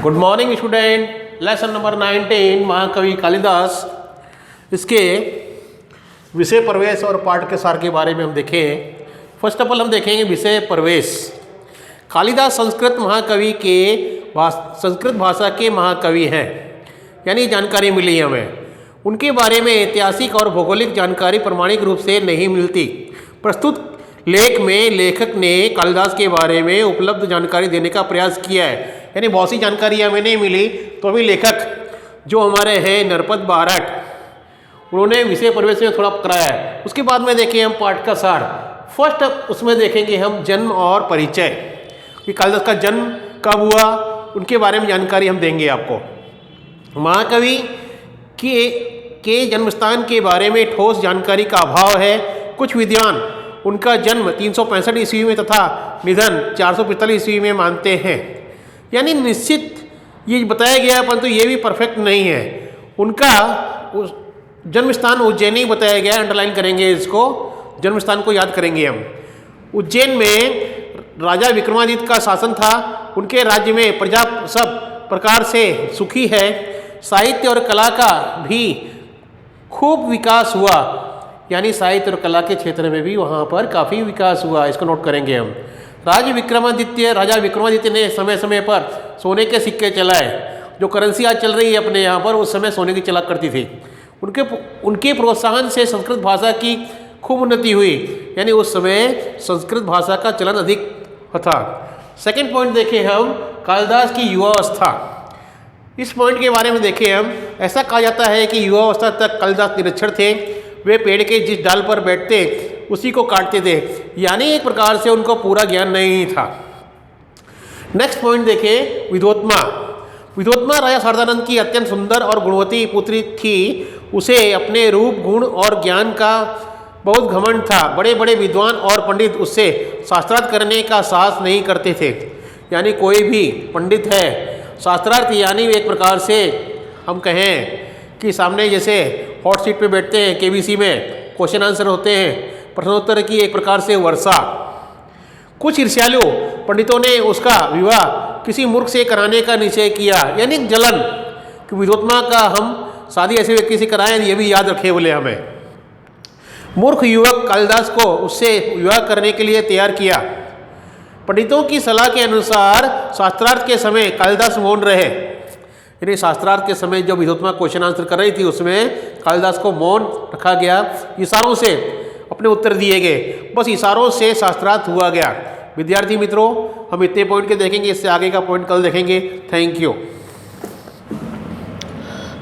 Good morning student. Lesson number 19 महाकवि कालिदास, इसके विषय प्रवेश और पाठ के सार के बारे में हम देखें। फर्स्ट ऑफ ऑल हम देखेंगे विषय प्रवेश। कालिदास संस्कृत महाकवि के संस्कृत भाषा के महाकवि हैं, यानी जानकारी मिली हमें। उनके बारे में ऐतिहासिक और भौगोलिक जानकारी प्रमाणिक रूप से नहीं मिलती। प्रस्तुत लेख में लेखक ने कालिदास के बारे में उपलब्ध जानकारी देने का प्रयास किया है, यानी बहुत सी जानकारी हमें नहीं मिली, तो अभी लेखक जो हमारे हैं नरपत बारट, उन्होंने विषय प्रवेश में थोड़ा कराया है। उसके बाद में देखें हम पाठ का सार। फर्स्ट उसमें देखेंगे हम जन्म और परिचय, कि कालिदास का जन्म कब हुआ, उनके बारे में जानकारी हम देंगे आपको। महाकवि के जन्मस्थान के बारे में ठोस जानकारी का अभाव है। कुछ विद्वान उनका जन्म 365 ईस्वी में तथा निधन 445 ईस्वी में मानते हैं, यानी निश्चित ये बताया गया, परंतु ये भी परफेक्ट नहीं है। उनका जन्म स्थान उज्जैनी बताया गया, अंडरलाइन करेंगे इसको, जन्म स्थान को याद करेंगे हम। उज्जैन में राजा विक्रमादित्य का शासन था। उनके राज्य में प्रजा सब प्रकार से सुखी है। साहित्य और कला का भी खूब विकास हुआ, यानी साहित्य और कला के क्षेत्र में भी वहाँ पर काफ़ी विकास हुआ, इसको नोट करेंगे हम। राजा विक्रमादित्य ने समय समय पर सोने के सिक्के चलाए। जो करेंसी आज चल रही है अपने यहाँ पर, उस समय सोने की चला करती थी। उनके प्रोत्साहन से संस्कृत भाषा की खूब उन्नति हुई, यानी उस समय संस्कृत भाषा का चलन अधिक था। सेकंड पॉइंट देखें हम, कालिदास की युवावस्था। इस पॉइंट के बारे में देखें हम। ऐसा कहा जाता है कि युवावस्था तक कालिदास निरक्षर थे। वे पेड़ के जिस डाल पर बैठते उसी को काटते थे, यानी एक प्रकार से उनको पूरा ज्ञान नहीं था। नेक्स्ट पॉइंट देखें, विद्वोत्मा। विद्वोत्मा राजा शारदानंद की अत्यंत सुंदर और गुणवती पुत्री थी। उसे अपने रूप, गुण और ज्ञान का बहुत घमंड था। बड़े बड़े विद्वान और पंडित उससे शास्त्रार्थ करने का साहस नहीं करते थे, यानी कोई भी पंडित है शास्त्रार्थ, यानी एक प्रकार से हम कहें कि सामने जैसे हॉट सीट पे बैठते हैं केबीसी में, क्वेश्चन आंसर होते हैं, प्रश्नोत्तर की एक प्रकार से वर्षा। कुछ ईर्ष्यालु पंडितों ने उसका विवाह किसी मूर्ख से कराने का निश्चय किया, यानी जलन कि विद्वोत्मा का हम शादी ऐसे व्यक्ति से कराएं, ये भी याद रखे बोले हमें। मूर्ख युवक कालिदास को उससे विवाह करने के लिए तैयार किया। पंडितों की सलाह के अनुसार शास्त्रार्थ के समय कालिदास मौन रहे, यानी शास्त्रार्थ के समय जब विद्वोत्मा क्वेश्चन आंसर कर रही थी उसमें कालिदास को मौन रखा गया। इशारों से अपने उत्तर दिए गए, बस इशारों से शास्त्रार्थ हुआ गया। विद्यार्थी मित्रों, हम इतने पॉइंट के देखेंगे, इससे आगे का पॉइंट कल देखेंगे। Thank you.